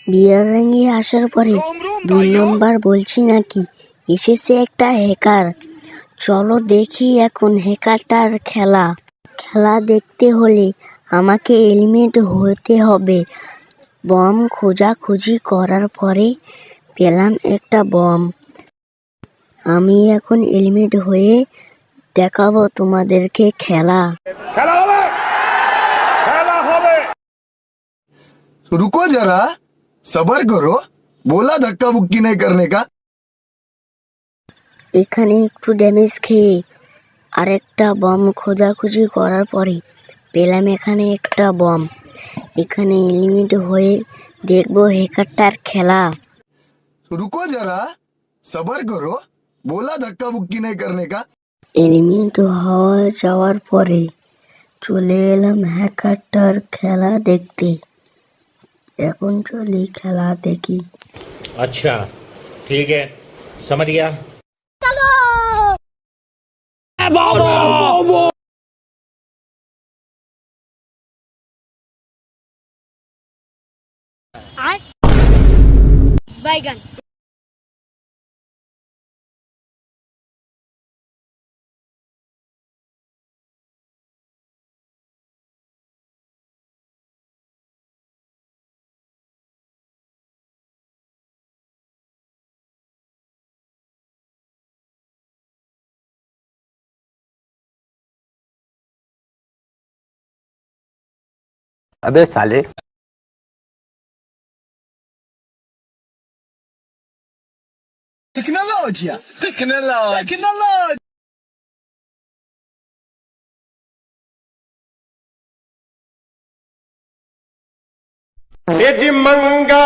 বিয়ার রঙে আসার পরে 2 নম্বর বলছি নাকি, এসেছে একটা হ্যাকার। চলো দেখি এখন হ্যাকারটার খেলা। খেলা দেখতে হলে আমাকে এলিমেন্ট হতে হবে। বম খোঁজাখুঁজি করার পরে পেলাম একটা বম। আমি এখন এলিমেন্ট হয়ে দেখাবো তোমাদেরকে খেলা। रुको जरा, सबर करो, बोला धक्का बुक्की नहीं करने का। এখানে একটু ড্যামেজ খেয়ে আরেকটা বম খোঁজাখুঁজি করার পরে পেলাম এখানে একটা বম। এখানে এলিমেন্ট হয়ে দেখবো হ্যাকারটার খেলা। रुको जरा, सबर करो, बोला धक्का बुक्की नहीं करने का। এলিমেন্ট হওয়া যাওয়ার পরে চলে এলাম হ্যাকারটার খেলা দেখতে। এখন চলি খেলা দেখি। अच्छा ठीक है, समझ गया। बैगन। अबे साले। Tecnologia, tecnologia. निज मंगा